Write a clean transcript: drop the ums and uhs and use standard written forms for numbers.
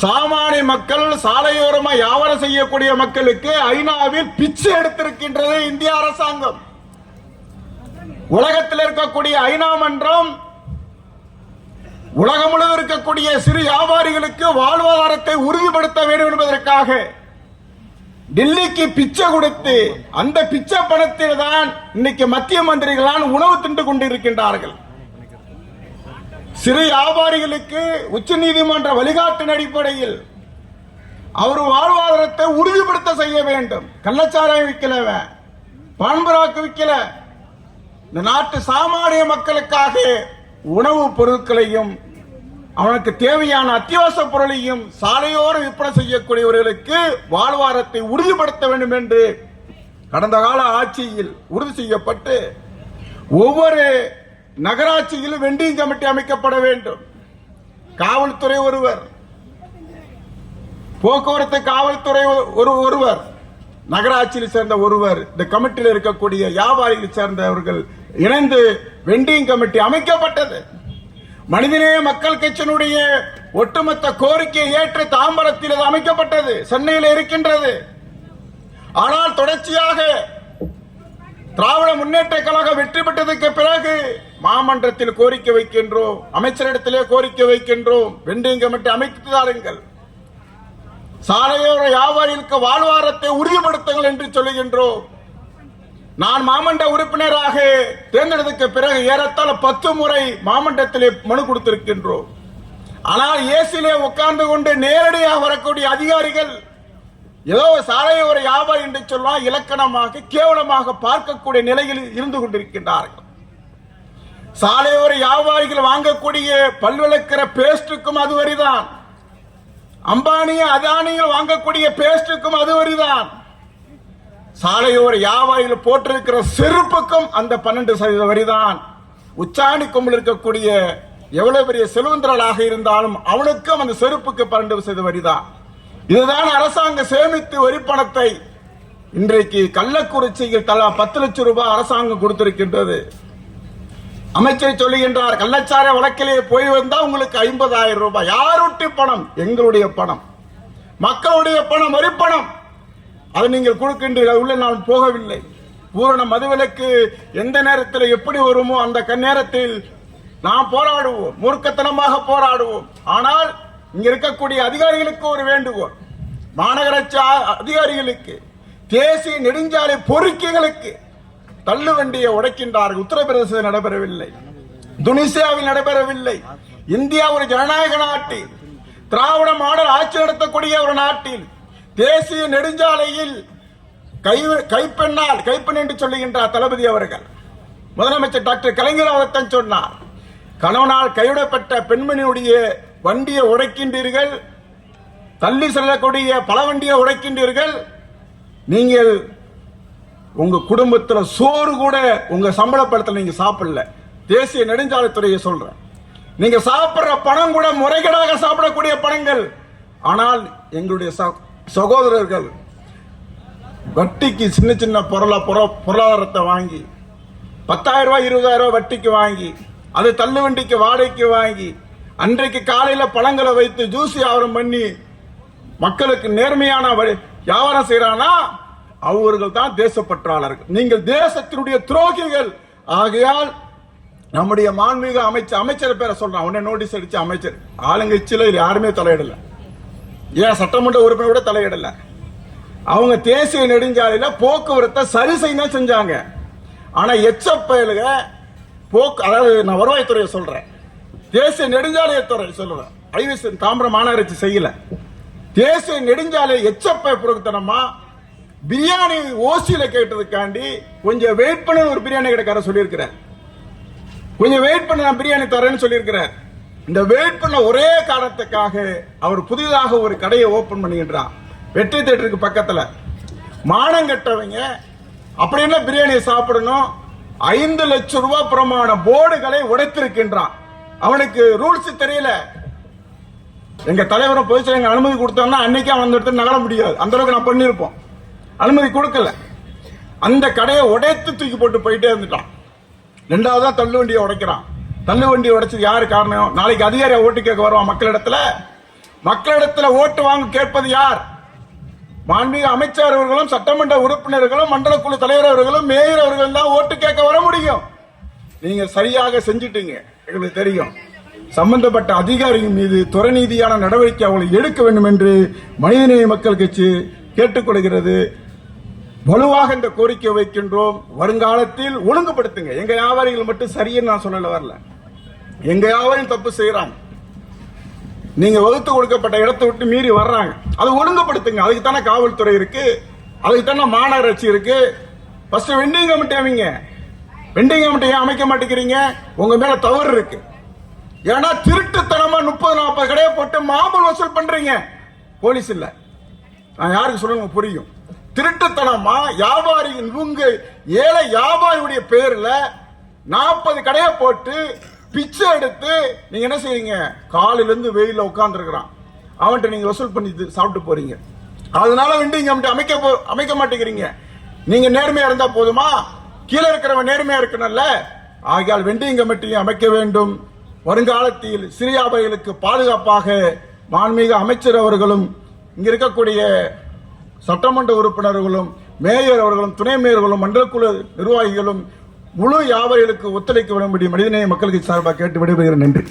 சாமானிய மக்கள் சாலையோரமா வியாபாரம் செய்யக்கூடிய மக்களுக்கு ஐநாவில் பிச்சை எடுத்திருக்கின்றது இந்திய அரசாங்கம். உலகத்தில் இருக்கக்கூடிய ஐநா மன்றம் உலகம் முழுவதும் இருக்கக்கூடிய சிறு வியாபாரிகளுக்கு வாழ்வாதாரத்தை உறுதிப்படுத்த வேண்டும் என்பதற்காக டெல்லிக்கு பிச்சை கொடுத்து அந்த பிச்சை பணத்தில் தான் இன்னைக்கு மத்திய மந்திரிகளால் உணவு தின்று கொண்டிருக்கின்றார்கள். சிறு வியாபாரிகளுக்கு உச்ச நீதிமன்ற வழிகாட்டின் அடிப்படையில் அவர் வாழ்வாதாரத்தை உறுதிப்படுத்த செய்ய வேண்டும். கள்ளச்சாராயம் விற்கல, பான்பராக்கு விற்கல, இந்த நாட்டு சாமானிய மக்களுக்காக உணவுப் பொருட்களையும் அவனுக்கு தேவையான அத்தியாவசிய பொருளையும் சாலையோர விற்பனை செய்யக்கூடியவர்களுக்கு வாழ்வாதாரத்தை உறுதிப்படுத்த வேண்டும் என்று கடந்த கால ஆட்சியில் உறுதி செய்யப்பட்டு ஒவ்வொரு நகராட்சியிலும் வெண்டிங் கமிட்டி அமைக்கப்பட வேண்டும். காவல்துறை ஒருவர், போக்குவரத்து காவல்துறை ஒருவர், நகராட்சியில் சேர்ந்த ஒருவர், இந்த கமிட்டியில் இருக்கக்கூடிய வியாபாரிகளை சேர்ந்தவர்கள் இணைந்து வெண்டிங் கமிட்டி அமைக்கப்பட்டது. மனிதநேய மக்கள் கட்சியினுடைய ஒட்டுமொத்த கோரிக்கையை ஏற்று தாம்பரத்தில் அமைக்கப்பட்டது, சென்னையில் இருக்கின்றது. ஆனால் தொடர்ச்சியாக திராவிட முன்னேற்ற கழகம் வெற்றி பெற்றதற்கு பிறகு மாமன்றத்தில் கோரிக்கை வைக்கின்றோம், அமைச்சரிடத்திலே கோரிக்கை வைக்கின்றோம், வெண்டிங் கமிட்டி அமைத்து தாருங்கள், சாலையோர வியாபாரிகளுக்கு வாழ்வாதாரத்தை உறுதிப்படுத்துங்கள் என்று சொல்லுகின்றோம். நான் மாமன்ற உறுப்பினராக தேர்ந்தெடுத்த பிறகு ஏறத்தாழ 10 முறை மாமன்றத்திலே மனு கொடுத்திருக்கின்றோம். ஆனால் ஏசிலே உட்கார்ந்து கொண்டு நேரடியாக வரக்கூடிய அதிகாரிகள் ஏதோ சாலையோர வியாபாரி என்று சொல்லலாம் இலக்கணமாக கேவலமாக பார்க்கக்கூடிய நிலையில் இருந்து கொண்டிருக்கின்றார்கள். சாலையோர வியாபாரிகள் வாங்கக்கூடிய பல்விளக்கிற பேஸ்டுக்கும் அது வரிதான், அம்பானிய அதானிகள் வாங்கக்கூடிய பேஸ்டுக்கும் அது வரிதான், சாலையோர வியாபாரிகள் போட்டிருக்கிற செருப்புக்கும் அந்த 12% வரிதான். உச்சாணி கொம்பில் இருக்கக்கூடிய எவ்வளவு பெரிய செல்வந்தர்களாக இருந்தாலும் அவனுக்கும் அந்த செருப்புக்கு 12% வரிதான். இதுதான் அரசாங்கம் சேமித்து வரி பணத்தை இன்றைக்கு கள்ளக்குறிச்சியில் தலா 10 லட்சம் ரூபாய் அரசாங்கம் கொடுத்திருக்கின்றது. அமைச்சர் சொல்லுகின்றார், கள்ளச்சார வழக்கிலே போய் வந்தா உங்களுக்கு 50,000 ரூபாய். யாருடைய பணம்? எங்களுடைய பணம், மக்களுடைய பணம், வரி பணம். அதை நீங்கள் கொடுக்கின்றீர்கள். உள்ள நான் போகவில்லை. பூரண மதுவிலக்கு எந்த நேரத்தில் எப்படி வருமோ அந்த நேரத்தில் நாம் போராடுவோம், மூர்க்கத்தனமாக போராடுவோம். ஆனால் இங்க இருக்கக்கூடிய அதிகாரிகளுக்கு ஒரு வேண்டுகோள், மாநகராட்சி அதிகாரிகளுக்கு, தேசிய நெடுஞ்சாலை பொறுக்கிகளுக்கு தள்ளுவண்டியை உடைக்கின்றார்கள். உத்தரப்பிரதேசத்தில் நடைபெறவில்லை, துனிசியாவில் நடைபெறவில்லை. இந்தியா ஒரு ஜனநாயக நாட்டில், திராவிட மாடல் ஆட்சி நடத்தக்கூடிய ஒரு நாட்டில் தேசிய நெடுஞ்சாலையில் கைப்பெண் என்று சொல்லுகின்றார் தளபதி அவர்கள். முதலமைச்சர் டாக்டர் கலைஞர் அவர்கள் சொன்னார், கணவனால் கைவிடப்பட்ட பெண்மணியுடைய வண்டியை உடைக்கின்றீர்கள், தள்ளி செல்லக்கூடிய பல வண்டியை உடைக்கின்றீர்கள். நீங்கள் உங்க குடும்பத்தில் சோறு கூட உங்க சம்பள படத்தில் நீங்க சாப்பிடல. தேசிய நெடுஞ்சாலைத்துறையை சொல்றேன், நீங்க சாப்பிடுற பணம் கூட முறைகேடாக சாப்பிடக்கூடிய பணங்கள். ஆனால் எங்களுடைய சகோதரர்கள் வட்டிக்கு சின்ன சின்ன பொருளாதாரத்தை வாங்கி 10,000 ரூபாய் 20,000 ரூபாய் வட்டிக்கு வாங்கி அது தள்ளு வண்டிக்கு வாடகைக்கு வாங்கி அன்றைக்கு காலையில பழங்களை வைத்து ஜூஸ் வியாபாரம் பண்ணி மக்களுக்கு நேர்மையான வியாபாரம் செய்யறானா அவர்கள் தான் தேசப்பற்றாளர்கள். நீங்கள் தேசத்தினுடைய துரோகிகள். ஆகையால் நம்முடைய மாண்புமிகு அமைச்சர் பேரை சொல்றான், உடனே நோட்டீஸ் அடிச்ச அமைச்சர் ஆளுங்கட்சியில யாருமே தலையிடல, ஏன் சட்டமன்ற உறுப்பினர் கூட தலையிடல. அவங்க தேசிய நெடுஞ்சாலையில போக்குவரத்தை சரி செய்ய செஞ்சாங்க. ஆனா எச்சப்பயலுக அதாவது நான் வருவாய்த்துறையை சொல்றேன், தேசிய நெடுஞ்சாலைத்துறை சொல்லுவேன், ஐவிஎஸ் தாம்பரம் மாநகராட்சி செய்யல. தேசிய நெடுஞ்சாலை எச்சப்பை பொருத்தனமா பிரியாணி ஓசியில கேட்டதுக்காண்டி கொஞ்சம் வெயிட் பண்ண ஒரு பிரியாணி கடைக்கார சொல்லியிருக்கிறார், கொஞ்சம் வெயிட் பண்ண நான் பிரியாணி தரேன்னு சொல்லியிருக்கிறார். இந்த வெயிட் பண்ண ஒரே காரணத்துக்காக அவர் புதிதாக ஒரு கடையை ஓபன் பண்ணுகின்றார் வெற்றி தியேட்டருக்கு பக்கத்துல. மானம் கட்டவங்க அப்படி என்ன பிரியாணியை சாப்பிடணும், 5 லட்சம் ரூபாய் பிரமாண போர்டுகளை உடைத்திருக்கின்றான். அவனுக்கு ரூல்ஸ் தெரியல. எங்க தலைவரை பொதுச்செயலர் எங்க அனுமதி கொடுத்தோம்னா அன்னைக்கு அவன் அந்த இடத்துல நகர முடியாது, அந்த அளவுக்கு நான் பண்ணிருப்போம். அனுமதி கொடுக்கல. அந்த கடையை உடைத்து தூக்கி போட்டு போயிட்டே இருந்துட்டான். 2வதா தள்ளு வண்டியை உடைக்கிறான். தள்ளு வண்டியை உடைச்சது யாரு காரணம்? நாளைக்கு அதிகாரி ஓட்டு கேட்க வருவான் மக்களிடத்துல. மக்களிடத்தில் ஓட்டு வாங்க கேட்பது யார்? மாண்புமிகு அமைச்சர் அவர்களும் சட்டமன்ற உறுப்பினர்களும் மண்டல குழு தலைவர் அவர்களும் மேயர் அவர்கள் தான் ஓட்டு கேட்க வர முடியும். நீங்க சரியாக செஞ்சிட்டீங்க, எங்களுக்கு தெரியும். சம்பந்தப்பட்ட அதிகாரிகள் மீது துறை ரீதியான நடவடிக்கை அவங்களை எடுக்க வேண்டும் என்று மனிதநேய மக்கள் கட்சி கேட்டுக்கொள்கிறது. வலுவாக இந்த கோரிக்கை வைக்கின்றோம். வருங்காலத்தில் ஒழுங்குபடுத்துங்க. எங்க வியாபாரிகள் மட்டும் சரின்னு நான் சொல்லல வரல, எங்க வியாபாரியும் தப்பு செய்யறாங்க. நீங்க வகுத்து கொடுக்கப்பட்ட இடத்தை விட்டு மீறி வர்றாங்க, அதை ஒழுங்குபடுத்துங்க. அதுக்கு தானே காவல்துறை இருக்கு, அதுக்கு தானே மாநகராட்சி இருக்கு. ஃபர்ஸ்ட் வெண்டிங் கமிட்டி அமைங்க. வெண்டிங் கமிட்டி ஏன் அமைக்க மாட்டேங்கிறீங்க? உங்க மேல தவறு இருக்கு. ஏன்னா திருட்டுத்தனமா 30-40 கடையை போட்டு மாமூல் வசூல் பண்றீங்க. போலீஸ் இல்ல, நான் யாருக்கு சொல்லுங்க புரியும். திருட்டுத்தனமா வியாபாரி, இவங்க ஏழை வியாபாரியுடைய பேர்ல 40 கடையை போட்டு பிச்சை எடுத்து நீங்க என்ன செய்வீங்க? காலையில இருந்து வெயில உட்கார்ந்து இருக்கிறான், அவன்கிட்ட நீங்க வசூல் பண்ணி சாப்பிட்டு போறீங்க. அதனால வெண்டிங் கமிட்டி அமைக்க மாட்டேங்கிறீங்க. நீங்க நேர்மையா இருந்தா போதுமா? கீழே இருக்கிறவன் நேர்மையா இருக்கணும்ல. ஆகையால் வெண்டிங் கமிட்டியை அமைக்க வேண்டும். வருங்காலத்தில் சிறு வியாபாரிகளுக்கு பாதுகாப்பாக மாண்புமிகு அமைச்சர் அவர்களும் இங்க இருக்கக்கூடிய சட்டமன்ற உறுப்பினர்களும் மேயர் அவர்களும் துணை மேயர்களும் மண்டல குழு நிர்வாகிகளும் முழு வியாபாரிகளுக்கு ஒத்துழைக்க வேண்டும். மனிதநேய மக்களுக்கு சார்பாக கேட்டு விடைபெறுகிறேன். நன்றி.